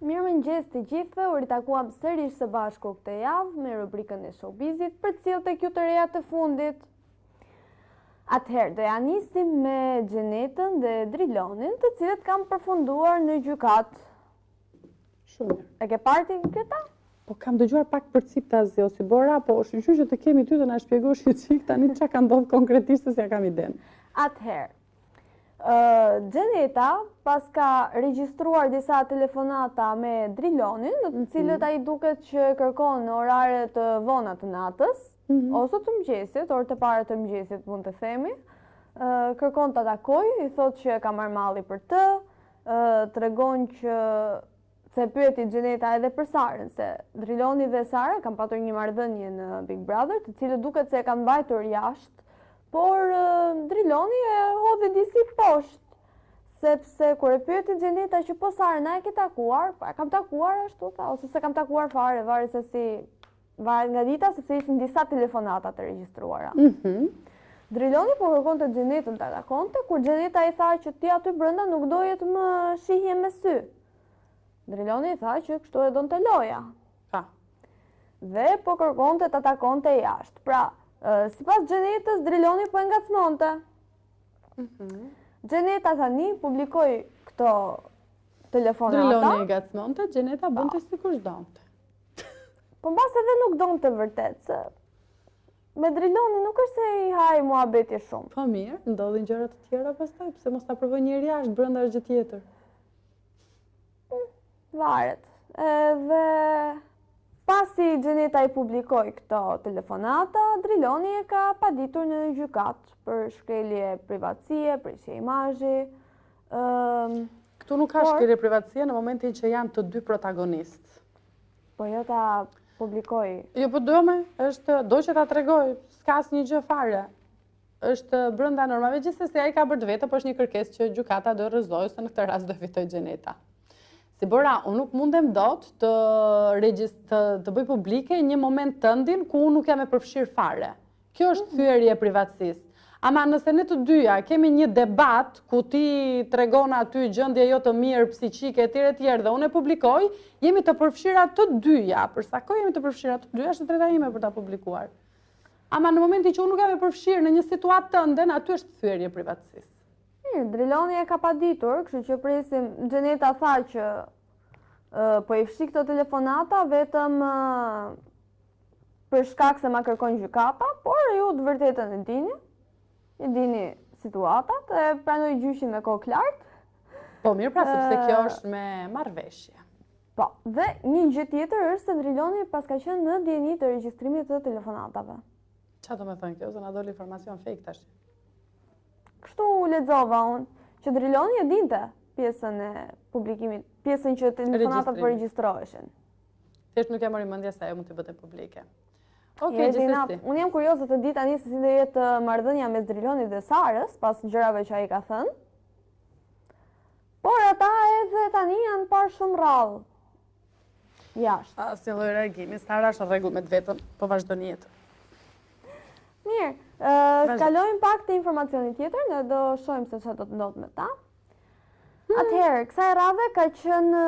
Mirëmëngjes të gjithëve, u ritakuam sërish së bashku këtë javë me rubrikën e showbizit për cilë të kjo të reja të fundit. Atëherë, do ja nisim me Xhenetën dhe Drilonin, të cilët kam përfunduar në gjykat. Shumë. E ke parti këta? Po kam dëgjuar pak për cipta zi ose bora, po shqyqy që të kemi ty të na shpjegosh një çik tani çka ka ndodhur konkretisht se ja kam iden. Atëherë, Xheneta pas ka regjistruar disa telefonata me Drilonin, në të cilët ai duket që kërkon në orare të vona të natës, ose të mëngjesit, orë të para të mëngjesit mund të themi, kërkon të takoj, i thot që ka marrë malli për të, tregon që se pyeti Xheneta edhe për Sarën, se Driloni dhe Sara kanë patur një marrëdhënie në Big Brother, të cilët duket se e kanë mbajtur jashtë, por Driloni e hodhi disi poshtë, sepse kur e pyeti Xheneta që po Sara na e ke takuar, pa kam takuar ashtu ta, ose se kam takuar fare, varet se si varet nga dita, sepse ishin disa telefonata të regjistruara. Driloni po kërkon të Xhenetën ta takonte, kur Xheneta i tha që ti aty brenda nuk doje të më shihje me sy. Driloni i tha që kështu e donte loja. Pa. Dhe po kërkonte ta takonte jashtë. Pra, sipas Xhenetës, Driloni po e ngacmonte. Xheneta tani publikoi këto telefonata. Driloni e ngacmonte, Xheneta bënte sikur s'donte. Po mbas edhe nuk donte vërtet, se me Driloni nuk është se i haj muhabeti shumë. Po mirë, ndodhin gjëra të tjera pastaj, pse mos ta provoj njëri jashtë brenda është gjë tjetër. Varet. Edhe pasi Xheneta i publikoi këto telefonata, Driloni e ka paditur në gjykat për shkelje privatësie, prishje imazhi. Këtu nuk ka shkelje privatësie në momentin që janë të dy protagonistë. Po jo ta publikoj. Jo, po do që ta tregoj, s'ka asnjë gjë fare. Është brenda normave, gjithsesi ai ka bërë vetë, po është një kërkesë që gjykata do rrëzojë, se në këtë rast do fitoj Xheneta. Si bora, unë nuk mundem dot të bëj publike një moment tëndin ku unë nuk jam e përfshirë fare. Kjo është thyerje privatësisë. Ama nëse ne të dyja kemi një debat ku ti tregon aty gjendje jo të mirë psiqike etj dhe unë e publikoj, jemi të përfshira të dyja. Për sa kohë jemi të përfshira të dyja, është drejta ime për ta publikuar. Ama në momentin që unë nuk jam e përfshirë në një situatë tënde, aty është thyerje privatësisë. Mirë, Driloni e ka paditur, kështu që presim. Xheneta tha që po i fshi këto telefonata vetëm për shkak se ma kërkon gjykata, por ju të vërtetën e dini situatat, e pranoj gjyshin me kokë lartë. Po mirë, pra sepse kjo është me marrëveshje. Po, dhe një gjë tjetër është se Driloni pas ka qenë në dieni të regjistrimit të telefonatave. Çfarë do të thënë kjo, se na doli informacion fake tash. Kështu lexova unë, që Driloni e dinte pjesën e publikimit, pjesën që telefonatat po regjistroheshin. Thjesht nuk e mori mendja se ajo mund të bëte publike. Okej, gjithsesi. Unë jam kurioze të di tani se si do jetë marrëdhënia mes Drilonit dhe Sarës, pas gjërave që ai ka thënë. Por ata edhe tani janë parë shumë rrallë. Jashtë. Asnjë lloj reagimi, Sara është në rregull me vetën, po vazhdon jetën. Mirë, kalojmë pak te informacioni tjetër, ne do shohim se çfarë do të ndodhë me ta. Atëherë, kësaj radhe ka qenë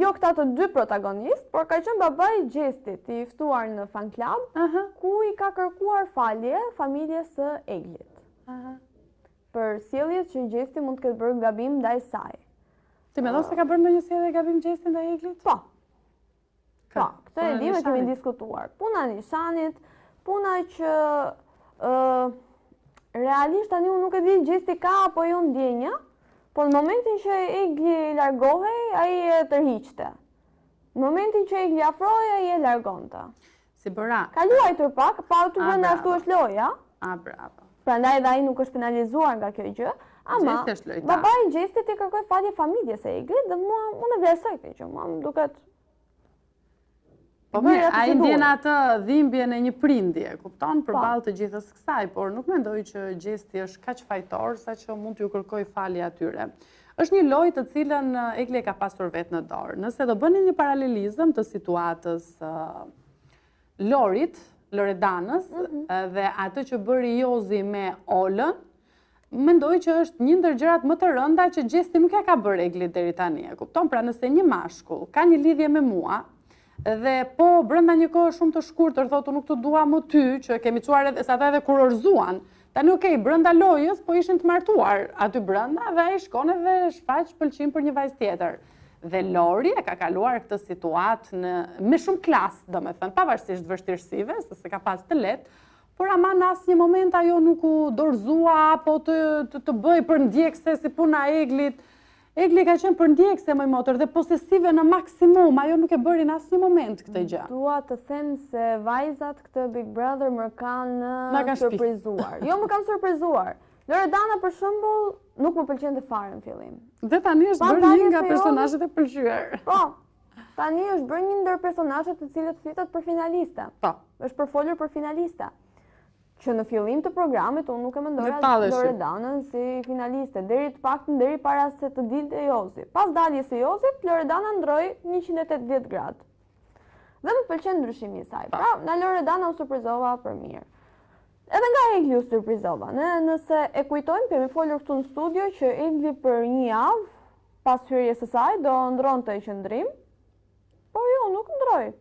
jo këta të dy protagonistë, por ka qenë babai Gjestit, i ftuar në fan club, ku i ka kërkuar falje familjes së Eglit. Për sjelljet që Gjesti mund të ketë bërë gabim ndaj saj. Ti mendon se ka bërë ndonjë sjellje gabim Gjesti ndaj Eglit? Po. Po, këtë e di, kemi diskutuar. Puna nishanit, puna që realisht tani unë nuk e di Gjesti ka apo jo ndjenja, po në momentin që Egli largohej, ai e tërhiqte. Në momentin që Egli afrohej, ai e largonte. Si bëra. Ka luajtur pak, pa aty brenda ashtu është loja. Bravo. Prandaj dhe ai nuk është penalizuar nga kjo gjë, ama babai i Gjestit i kërkoi falje familjes së Eglit dhe unë e vlerësoj këtë gjë, mua më duket. Po mirë, ai ndjen atë dhimbjen e një prindje, kupton, përballë të gjithës kësaj, por nuk mendoj që Gjesti është kaq fajtor saqë mund t'ju kërkoj falje atyre. Është një lojë të cilën Egli e ka pasur vetë në dorë. Nëse do bëni një paralelizëm të situatës Loredanës dhe atë që bëri Jozi me Olën, mendoj që është një ndër gjërat më të rënda që Gjesti nuk ja ka bërë Eglit deri tani. E kupton? Pra nëse një mashkull ka një lidhje me mua dhe po brenda një kohë shumë të shkurtër thotë nuk të dua më ty, që kemi çuar edhe sa ata edhe kurorzuan. Tani okej, brenda lojës po ishin të martuar aty brenda dhe ai shkon edhe shfaq pëlqim për një vajzë tjetër. Dhe Lori e ka kaluar këtë situatë me shumë klasë, domethënë, pavarësisht vështirësive, se ka pas të lehtë, por ama në asnjë moment ajo nuk u dorëzua apo të bëj për ndjekse si puna e Eglit. Egli ka qenë për ndjekse më i motër dhe posesive në maksimum, ajo nuk e bëri në asnjë moment këtë gjë. Dua të them se vajzat këtë Big Brother më kanë surprizuar. Jo, më kanë surprizuar. Loredana për shembull nuk më pëlqente fare në fillim. Dhe tani është bërë një nga personazhet e pëlqyer. Po. Tani është bërë një ndër personazhet të cilët flitet për finalista. Po. Është përfolur për finalista. Që në fillim të programit unë nuk e mendoja Loredanën si finaliste, deri para se të dilte Jozi. Pas daljes së Jozit, Loredana ndroi 180 gradë. Dhe më pëlqen ndryshimi i saj. Pra, nga Loredana u surprizova për mirë. Edhe nga Egli u surprizova. Nëse e kujtojmë, kemi folur këtu në studio që Egli për një javë, pas hyrjes së saj, do ndronte qendrim, por jo, nuk ndroi.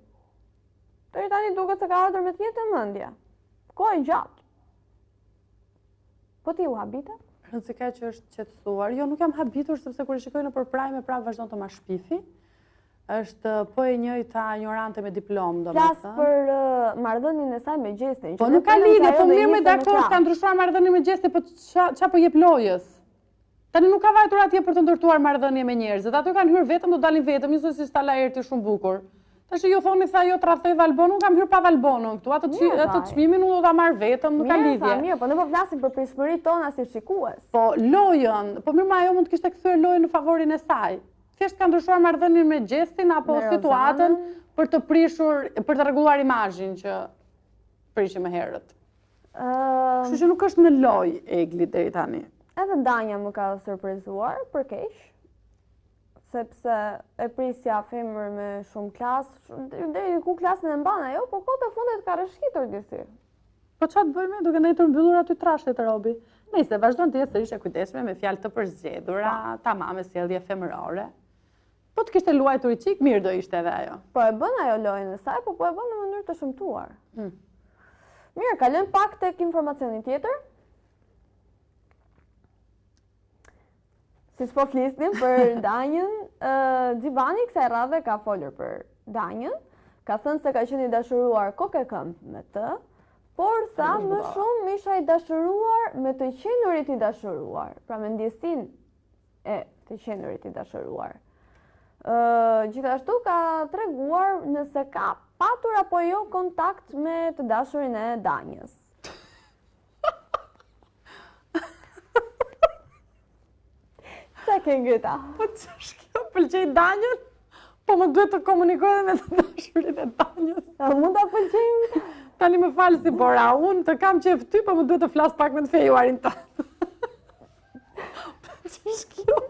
Deri tani duket se ka ardhur me të njëjtën mendje. Kohë gjatë. Po ti u habita? Rëndësika që është qetësuar. Jo, nuk jam habitur, sepse kur e shikoj në përprajme, prapë vazhdon të ma shpifi. Është po e njëjta ignorante me diplomë, domethënë. Flas për marrëdhënien e saj me Gjestin. Po nuk ka lidhje, po mirë me dakord, ka ndryshuar marrëdhënien me Gjestin, po ç'a po jep lojës? Tani nuk ka vajtur atje për të ndërtuar marrëdhënie me njerëzit. Ato kanë hyrë vetëm, do dalin vetëm, njësoj si sta Laerti shumë bukur. Tash ju thoni sa jo tradhoj Valbonun, kam hyrë pa Valbonun këtu. Atë çmimin unë do ta marr vetëm, nuk ka lidhje. Mirë, po ne po flasim për pritshmëritë tona si shikues. Po lojën, po mirë ma ajo mund të kishte kthyer lojën në favorin e saj. Thjesht ka ndryshuar marrëdhënien me Gjestin apo situatën për të prishur, për të rregulluar imazhin që prishi më herët. Kështu që nuk është në lojë Egli deri tani. Edhe Danja më ka surprizuar për keq. Sepse e prisja femër me shumë klasë, deri ku klasën e mban ajo, po kohët e fundit ka rreshqitur disi. Po çfarë të bëjmë, duke ndajtur mbyllur aty trashët e robi. Nëse vazhdon të jetë sërish e kujdesshme me fjalë të përzgjedhura, tamam me sjellje femërore. Po të kishte luajtur i çik, mirë do ishte edhe ajo. Po e bën ajo lojën e saj, po e bën në mënyrë të shëmtuar. Mirë, kalojm pak tek informacioni tjetër. Si po flisnim për Danjën, Xhibani kësaj radhe ka folur për Danjën, ka thënë se ka qenë i dashuruar kokë e këmbë me të, por sa më shumë isha i dashuruar me të qenurit i dashuruar, pra me ndjesinë e të qenurit i dashuruar. Gjithashtu ka treguar nëse ka patur apo jo kontakt me të dashurin e Danjës. Qa ke ngëta? Po ç'është kjo, pëlqej Danjën? Po më duhet të komunikoj dhe me të dashurin e Danjës. Mund ta pëlqejmë? Tani më falë si bora, unë të kam qef ty, po më duhet të flas pak me të fejuarin ta. Ç'është kjo?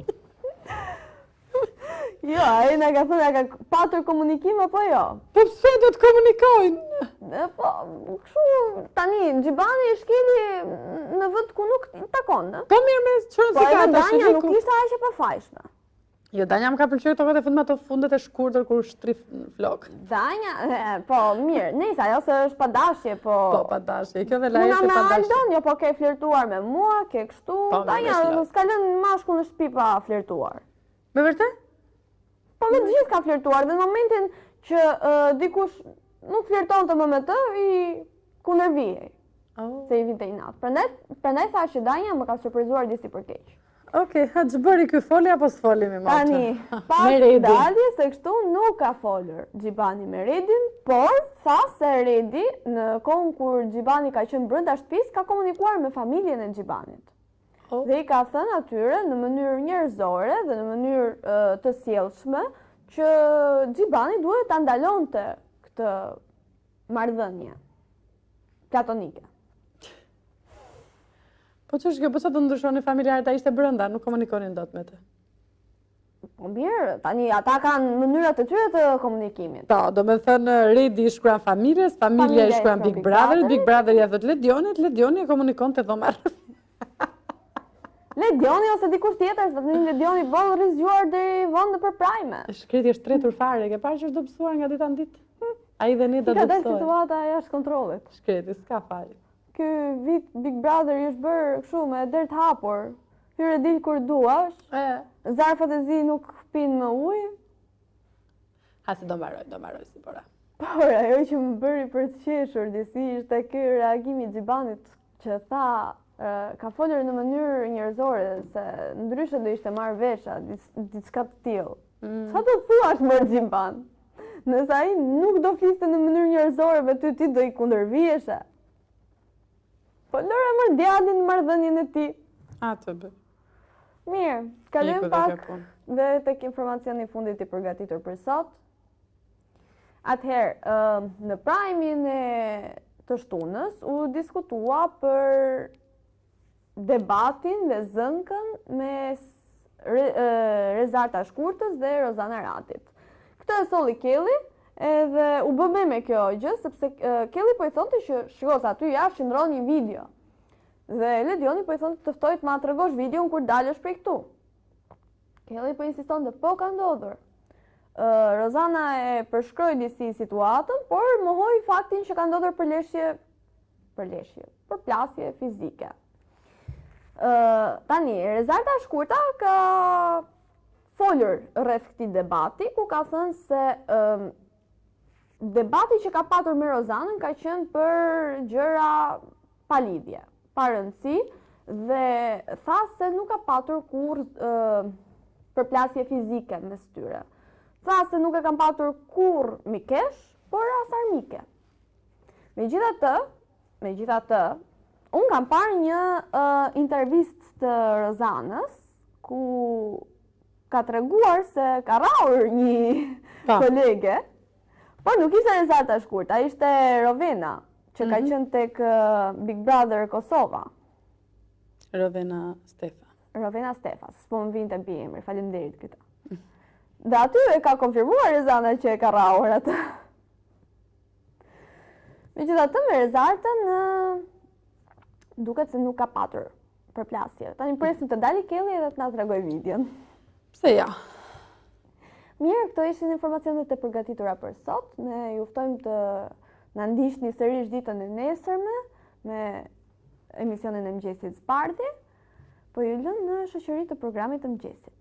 Jo, ai na ka thënë ka patur komunikim apo jo? Po pse do të komunikojnë? Po, kështu tani Xhibani e shkeli në vend ku nuk i takon, ë? Po mirë me çon si ka Danja nuk ishte aq e pafajshme. Jo, Danja më ka pëlqyer këto kohët e fundit ato fundet e shkurtër kur shtrif flok. Danja, po mirë, nëse ajo se është pa dashje, po. Po pa dashje, kjo dhe Laerti pa dashje. Aldon, jo po ke flirtuar me mua, ke kështu. Danja s'ka lënë mashkull në shtëpi pa flirtuar. Me vërtet? Po me të gjithë ka flirtuar dhe në momentin që dikush nuk flirtonte më me të, i kundërvihej. Se i vinte inat. Prandaj thash që Danja më ka surprizuar disi për keq. Okej, ha ç'bëri ky foli apo s'foli me motë? Tani, pas daljes se kështu nuk ka folur Xhibani me Redin, por tha se Redi në kohën kur Xhibani ka qenë brenda shtëpisë ka komunikuar me familjen e Xhibanit. Dhe i ka thënë atyre në mënyrë njerëzore dhe në mënyrë të sjellshme që Xhibani duhet ta ndalonte këtë marrëdhënie platonike. Po ç'është kjo, po çfarë do ndryshoni familjarët, ai ishte brenda, nuk komunikonin dot me të. Po mirë, tani ata kanë mënyrat e tyre të komunikimit. Po, domethënë Redi i shkruan familjes, familja i shkruan Big Brotherit, Big Brother ja thot Ledionit, Ledioni e komunikon te dhoma. Ledioni ose dikush tjetër, se një Ledioni bëllë rizgjuar deri vonë në përprajme. Shkreti është tretur fare, ke parë që është dobësuar nga dita në ditë? Ai dhe ne do Ka dalë dobësohet. situata jashtë kontrollit. Shkreti, s'ka fal. Ky vit Big Brother i është bërë kështu me derë të hapur. Hyre dil kur duash, zarfat e zi nuk pinë më ujë. Ha se do mbaroj si pora. Por ajo që më bëri për të qeshur disi ishte ky reagimi i Xhibanit që tha ka folur në mënyrë njerëzore se ndryshe do ishte marrë vesha diçka të tillë. Sa do thuash më Xhiban? Nëse ai nuk do fliste në mënyrë njerëzore me ty, ti do i kundërvijeshe. Po lëre më djalin në marrëdhënien e tij. A të bë. Mirë, kalojmë Iku dhe pak kjo punë. dhe tek informacioni i fundit i përgatitur për sot. Atëherë, në prajmin e të shtunës u diskutua për debatin dhe zënkën mes Rezarta Shkurtës dhe Rozana Ratit. Këtë e solli Kelly edhe u bë me kjo gjë, sepse Kelly po i thonte që shikos aty jashtë qëndron një video. Dhe Ledioni po i thonte të ftoj të ma tregosh videon kur dalësh prej këtu. Kelly po insistonte, po ka ndodhur. Rozana e përshkroi disi situatën, por mohoi faktin që ka ndodhur përplasje fizike. Tani, Rezarta Shkurta ka folur rreth këtij debati, ku ka thënë se debati që ka patur me Rozanën ka qenë për gjëra pa lidhje, pa rëndësi, dhe tha se nuk ka patur kur përplasje fizike mes tyre. Tha se nuk e kam patur kur mikesh, por as armike. Megjithatë, unë kam parë një intervistë të Rozanës, ku ka treguar se ka rrahur një kolege, por nuk ishte Rezarta Shkurta, ishte Rovena, që ka qenë tek Big Brother Kosova. Rovena Stefa, s'po më vinte emri, faleminderit këta. Dhe aty e ka konfirmuar Rezana që e ka rrahur atë. Megjithatë me Rezartën duket se nuk ka patur përplasje. Tani presim të dali Kelly edhe të na tregoj videon. Pse ja? Mirë, këto ishin informacionet e përgatitura për sot. Ne ju ftojmë të na ndiqni sërish ditën e nesërme me emisionin e mëngjesit Zbardhi, po ju lëm në shoqëri të programit të mëngjesit.